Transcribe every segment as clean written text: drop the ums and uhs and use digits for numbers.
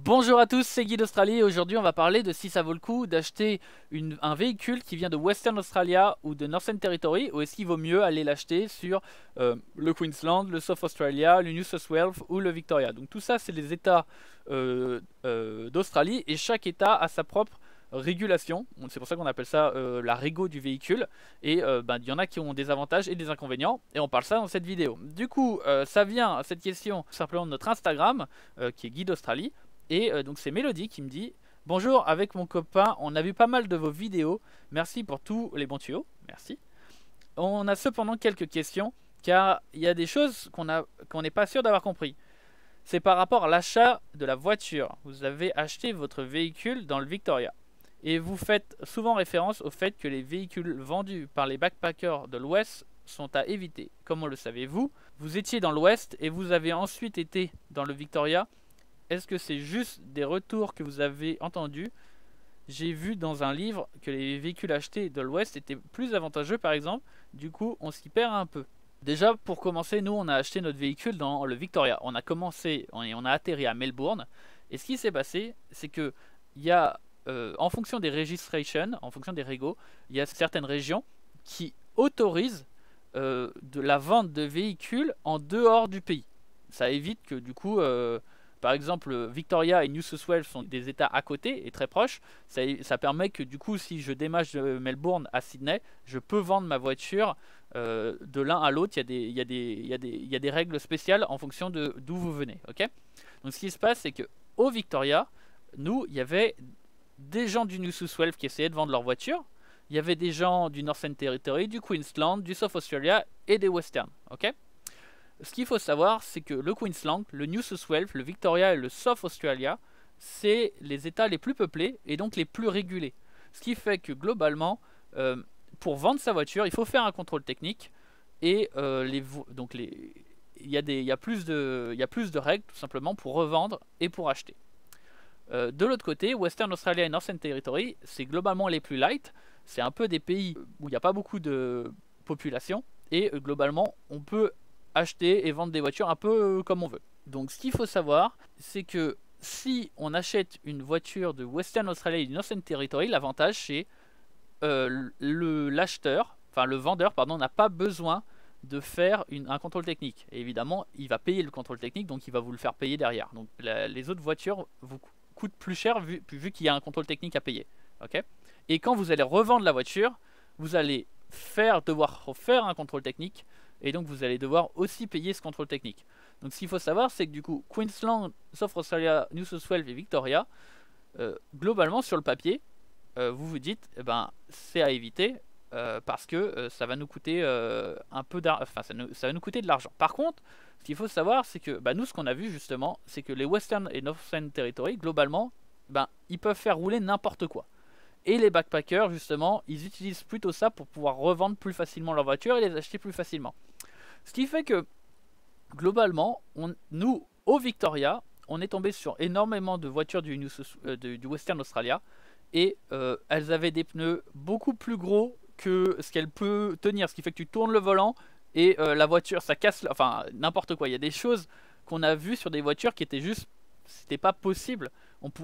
Bonjour à tous, c'est Guy d'Australie et aujourd'hui on va parler de si ça vaut le coup d'acheter un véhicule qui vient de Western Australia ou de Northern Territory, ou est-ce qu'il vaut mieux aller l'acheter sur le Queensland, le South Australia, le New South Wales ou le Victoria. Donc tout ça c'est les états d'Australie et chaque état a sa propre régulation. C'est pour ça qu'on appelle ça la régo du véhicule. Et il y en a qui ont des avantages et des inconvénients et on parle ça dans cette vidéo. Du coup ça vient, cette question, tout simplement de notre Instagram qui est Guy d'Australie. Et donc c'est Mélodie qui me dit: bonjour, avec mon copain, on a vu pas mal de vos vidéos. Merci pour tous les bons tuyaux. Merci. On a cependant quelques questions, car il y a des choses qu'on n'est pas sûr d'avoir compris. C'est par rapport à l'achat de la voiture. Vous avez acheté votre véhicule dans le Victoria. Et vous faites souvent référence au fait que les véhicules vendus par les backpackers de l'Ouest sont à éviter. Comment le savez-vous? Vous étiez dans l'Ouest et vous avez ensuite été dans le Victoria. Est-ce que c'est juste des retours que vous avez entendus? J'ai vu dans un livre que les véhicules achetés de l'Ouest étaient plus avantageux par exemple. Du coup, on s'y perd un peu. Déjà, pour commencer, nous, on a acheté notre véhicule dans le Victoria. On a commencé, on a atterri à Melbourne. Et ce qui s'est passé, c'est que il y a, en fonction des registrations, en fonction des régos, il y a certaines régions qui autorisent de la vente de véhicules en dehors du pays. Ça évite que du coup... par exemple, Victoria et New South Wales sont des états à côté et très proches. Ça permet que du coup, si je déménage de Melbourne à Sydney, je peux vendre ma voiture de l'un à l'autre. Il y a des règles spéciales en fonction de d'où vous venez. Okay, donc ce qui se passe, c'est que au Victoria, nous, il y avait des gens du New South Wales qui essayaient de vendre leur voiture. Il y avait des gens du Northern Territory, du Queensland, du South Australia et des Western. Ok. Ce qu'il faut savoir, c'est que le Queensland, le New South Wales, le Victoria et le South Australia, c'est les états les plus peuplés et donc les plus régulés. Ce qui fait que globalement, pour vendre sa voiture, il faut faire un contrôle technique et il y a plus de règles tout simplement pour revendre et pour acheter. De l'autre côté, Western Australia et Northern Territory, c'est globalement les plus light. C'est un peu des pays où il n'y a pas beaucoup de population et globalement, on peut acheter et vendre des voitures un peu comme on veut. Donc ce qu'il faut savoir, c'est que si on achète une voiture de Western Australia et du Northern Territory, l'avantage c'est l'acheteur, enfin le vendeur pardon, n'a pas besoin de faire un contrôle technique. Et évidemment, il va payer le contrôle technique, donc il va vous le faire payer derrière. Donc les autres voitures vous coûtent plus cher vu qu'il y a un contrôle technique à payer. Okay, et quand vous allez revendre la voiture, vous allez devoir faire un contrôle technique. Et donc vous allez devoir aussi payer ce contrôle technique. Donc ce qu'il faut savoir, c'est que du coup, Queensland, South Australia, New South Wales et Victoria, globalement sur le papier, vous vous dites, c'est à éviter parce que ça va nous coûter un peu d'argent. Enfin, ça va nous coûter de l'argent. Par contre, ce qu'il faut savoir, c'est que nous, ce qu'on a vu justement, c'est que les Western et Northern Territory, globalement, ils peuvent faire rouler n'importe quoi. Et les backpackers, justement, ils utilisent plutôt ça pour pouvoir revendre plus facilement leur voiture et les acheter plus facilement. Ce qui fait que, globalement, nous, au Victoria, on est tombé sur énormément de voitures du Western Australia. Et elles avaient des pneus beaucoup plus gros que ce qu'elle peut tenir. Ce qui fait que tu tournes le volant et la voiture, ça casse, enfin n'importe quoi. Il y a des choses qu'on a vues sur des voitures qui étaient juste... C'était pas possible.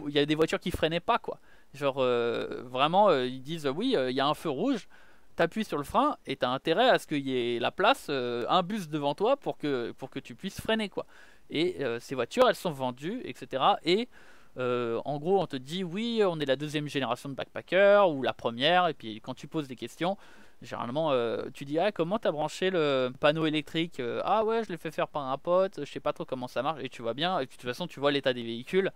Il y a des voitures qui freinaient pas, quoi. Genre, vraiment, ils disent, oui, il y a un feu rouge. T'appuies sur le frein et t'as intérêt à ce qu'il y ait la place, un bus devant toi pour que tu puisses freiner, quoi. Et ces voitures, elles sont vendues, etc. Et en gros, on te dit oui, on est la deuxième génération de backpacker ou la première. Et puis quand tu poses des questions, généralement, tu dis comment t'as branché le panneau électrique? Ah ouais, je l'ai fait faire par un pote. Je sais pas trop comment ça marche. Et tu vois bien. Et puis, de toute façon, tu vois l'état des véhicules.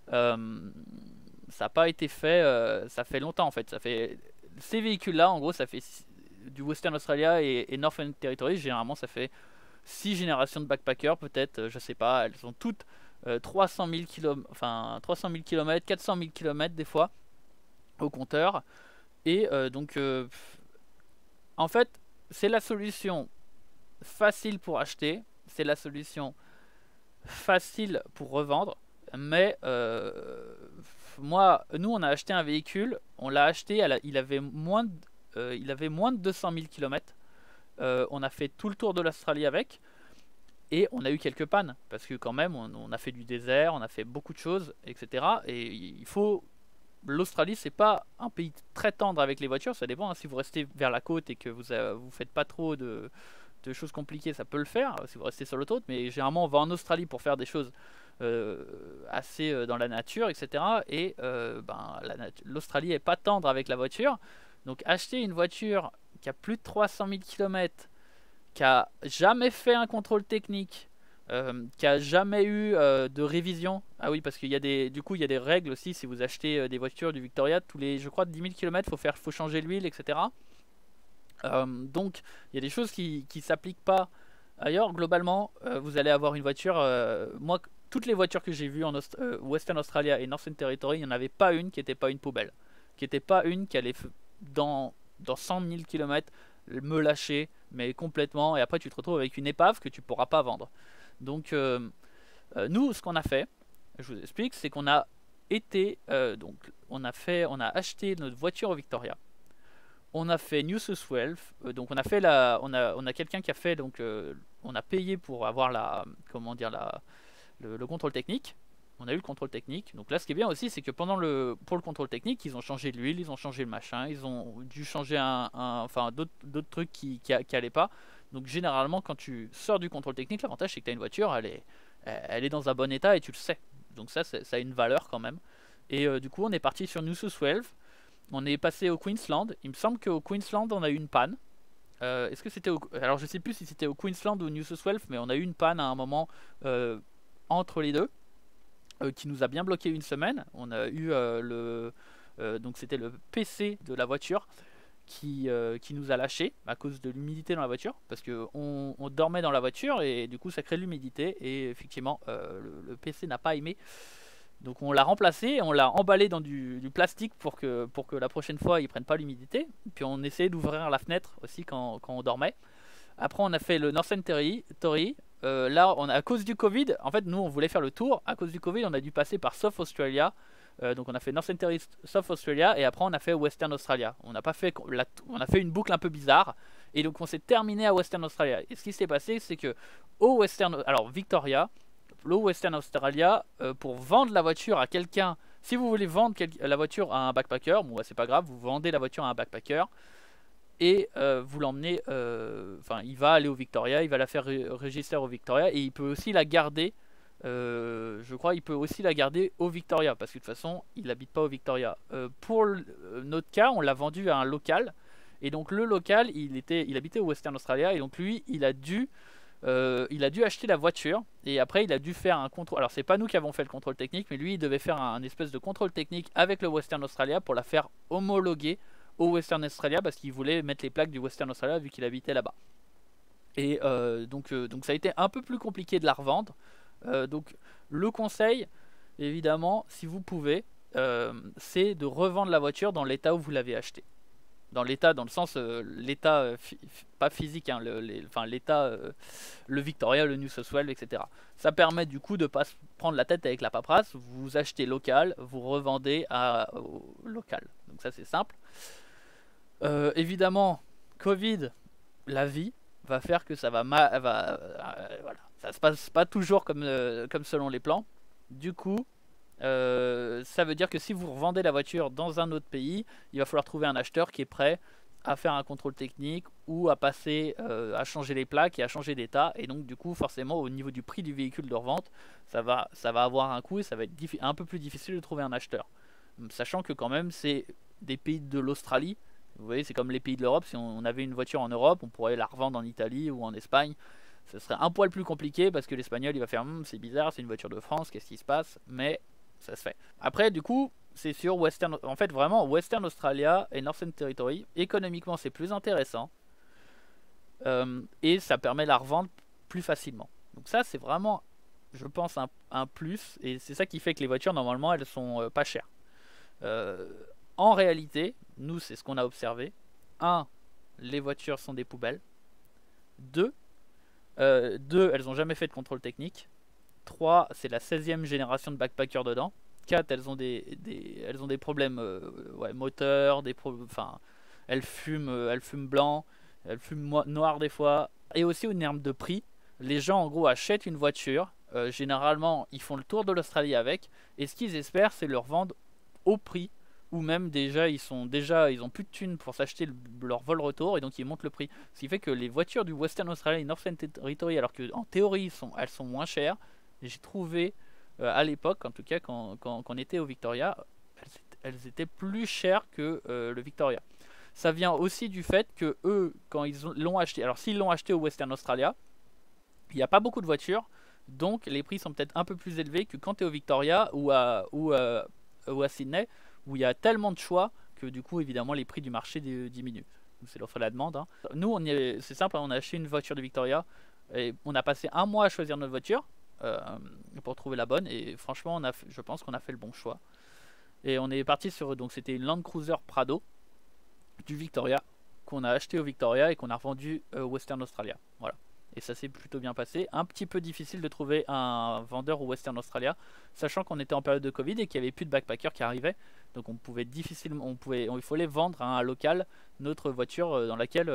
Ça n'a pas été fait. Ça fait longtemps en fait. Ça fait ces véhicules-là, en gros, ça fait du Western Australia et Northern Territory. Généralement, ça fait 6 générations de backpackers, peut-être, je sais pas. Elles ont toutes 300 000 km, enfin 300 000 km, 400 000 km des fois au compteur. Et en fait, c'est la solution facile pour acheter, c'est la solution facile pour revendre. Mais nous on a acheté un véhicule, on l'a acheté, il avait moins de 200 000 km. On a fait tout le tour de l'Australie avec. Et on a eu quelques pannes, parce que quand même, on a fait du désert, on a fait beaucoup de choses, etc. Et il faut... L'Australie, c'est pas un pays très tendre avec les voitures, ça dépend, hein. Si vous restez vers la côte et que vous faites pas trop de choses compliquées, ça peut le faire, si vous restez sur l'autoroute, mais généralement on va en Australie pour faire des choses assez dans la nature, etc. Et ben, l'Australie est pas tendre avec la voiture, donc acheter une voiture qui a plus de 300 000 km, qui a jamais fait un contrôle technique, qui a jamais eu de révision. Ah oui, parce qu'il y a du coup il y a des règles aussi. Si vous achetez des voitures du Victoria, tous les, je crois, 10 000 km, faut changer l'huile, etc. Donc il y a des choses qui s'appliquent pas ailleurs. Globalement, vous allez avoir une voiture. Moi, toutes les voitures que j'ai vues en Western Australia et Northern Territory, il n'y en avait pas une qui n'était pas une poubelle, qui n'était pas une qui allait dans 100 000 km me lâcher, mais complètement, et après tu te retrouves avec une épave que tu pourras pas vendre. Donc nous, ce qu'on a fait, je vous explique, c'est qu'on a été, donc on a acheté notre voiture au Victoria. On a fait New South Wales, donc on a quelqu'un qui a fait, donc on a payé pour avoir comment dire, le contrôle technique. On a eu le contrôle technique. Donc là, ce qui est bien aussi, c'est que pour le contrôle technique, ils ont changé l'huile, ils ont changé le machin, ils ont dû changer enfin d'autres trucs qui allaient pas. Donc généralement, quand tu sors du contrôle technique, l'avantage c'est que tu as une voiture, elle est dans un bon état et tu le sais. Donc ça a une valeur quand même. Et du coup, on est parti sur New South Wales. On est passé au Queensland. Il me semble qu'au Queensland, on a eu une panne. Est-ce que c'était alors je sais plus si c'était au Queensland ou New South Wales, mais on a eu une panne à un moment entre les deux. Qui nous a bien bloqué une semaine. On a eu donc c'était le PC de la voiture qui nous a lâché à cause de l'humidité dans la voiture, parce que on dormait dans la voiture et du coup ça crée de l'humidité, et effectivement le PC n'a pas aimé. Donc on l'a remplacé, on l'a emballé dans du plastique pour que la prochaine fois il prenne pas l'humidité. Puis on essayait d'ouvrir la fenêtre aussi quand on dormait. Après on a fait le Northern Territory. Là, à cause du Covid, en fait, nous, on voulait faire le tour. À cause du Covid, on a dû passer par South Australia. Donc, on a fait Northern Territory, South Australia, et après, on a fait Western Australia. On a fait une boucle un peu bizarre, et donc on s'est terminé à Western Australia. Et ce qui s'est passé, c'est que alors Victoria, le Western Australia, pour vendre la voiture à quelqu'un, si vous voulez vendre la voiture à un backpacker, bon, bah, c'est pas grave, vous vendez la voiture à un backpacker. Et vous l'emmenez, enfin il va aller au Victoria, il va la faire register au Victoria, et il peut aussi la garder, je crois il peut aussi la garder au Victoria, parce que de toute façon il n'habite pas au Victoria. Pour notre cas, on l'a vendu à un local, et donc le local il habitait au Western Australia, et donc lui il a dû acheter la voiture, et après il a dû faire un contrôle. Alors c'est pas nous qui avons fait le contrôle technique, mais lui il devait faire un espèce de contrôle technique avec le Western Australia pour la faire homologuer au Western Australia, parce qu'il voulait mettre les plaques du Western Australia vu qu'il habitait là-bas. Et donc ça a été un peu plus compliqué de la revendre. Donc le conseil, évidemment, si vous pouvez, c'est de revendre la voiture dans l'état où vous l'avez achetée. Dans l'état, dans le sens, l'état pas physique, hein, l'état, le Victoria, le New South Wales, etc. Ça permet du coup de ne pas se prendre la tête avec la paperasse. Vous achetez local, vous revendez au local. Donc ça c'est simple. Évidemment, Covid, la vie va faire que ça voilà, ça se passe pas toujours comme selon les plans. Du coup, ça veut dire que si vous revendez la voiture dans un autre pays, il va falloir trouver un acheteur qui est prêt à faire un contrôle technique ou à passer à changer les plaques et à changer d'état. Et donc du coup, forcément, au niveau du prix du véhicule de revente, ça va avoir un coût, et ça va être un peu plus difficile de trouver un acheteur. Sachant que quand même, c'est des pays de l'Australie. Vous voyez, c'est comme les pays de l'Europe. Si on avait une voiture en Europe, on pourrait la revendre en Italie ou en Espagne. Ce serait un poil plus compliqué, parce que l'Espagnol il va faire c'est bizarre, c'est une voiture de France, qu'est-ce qui se passe? Mais ça se fait. Après, du coup, c'est sur Western. En fait, vraiment, Western Australia et Northern Territory, économiquement, c'est plus intéressant. Et ça permet la revente plus facilement. Donc, ça, c'est vraiment, je pense, un plus. Et c'est ça qui fait que les voitures, normalement, elles sont pas chères. En réalité, nous, c'est ce qu'on a observé. 1. Les voitures sont des poubelles. 2. Elles n'ont jamais fait de contrôle technique. 3. C'est la 16e génération de backpackers dedans. 4. Elles ont des problèmes moteurs, enfin, elles fument blanc, elles fument noir des fois. Et aussi au terme de prix, Les gens en gros achètent une voiture, généralement ils font le tour de l'Australie avec, et ce qu'ils espèrent c'est leur vendre au prix, ou même déjà ils ont plus de thunes pour s'acheter leur vol retour, et donc ils montent le prix. Ce qui fait que les voitures du Western Australia et Northern Territory, alors qu'en théorie elles sont moins chères, j'ai trouvé à l'époque, en tout cas quand on était au Victoria, elles étaient plus chères que le Victoria. Ça vient aussi du fait que eux, quand ils l'ont acheté, alors s'ils l'ont acheté au Western Australia, il n'y a pas beaucoup de voitures, donc les prix sont peut-être un peu plus élevés que quand tu es au Victoria ou à Sydney, où il y a tellement de choix que du coup évidemment les prix du marché diminuent. C'est l'offre et la demande. Hein. Nous, c'est simple, on a acheté une voiture de Victoria et on a passé un mois à choisir notre voiture pour trouver la bonne, et franchement je pense qu'on a fait le bon choix. Et on est parti sur, donc c'était une Land Cruiser Prado du Victoria qu'on a acheté au Victoria et qu'on a revendu au Western Australia. Voilà. Et ça s'est plutôt bien passé. Un petit peu difficile de trouver un vendeur au Western Australia, sachant qu'on était en période de Covid et qu'il n'y avait plus de backpackers qui arrivaient. Donc on pouvait difficilement, il fallait vendre à un local notre voiture dans laquelle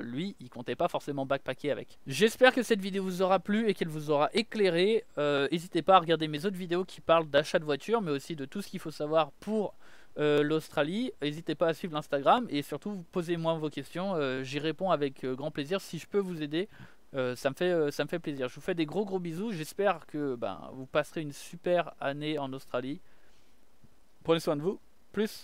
lui, il comptait pas forcément backpacker avec. J'espère que cette vidéo vous aura plu et qu'elle vous aura éclairé. N'hésitez pas à regarder mes autres vidéos qui parlent d'achat de voiture, mais aussi de tout ce qu'il faut savoir pour l'Australie. N'hésitez pas à suivre l'Instagram et surtout posez-moi vos questions. J'y réponds avec grand plaisir si je peux vous aider. Ça me fait plaisir. Je vous fais des gros bisous. J'espère que vous passerez une super année en Australie. Prenez soin de vous. Plus.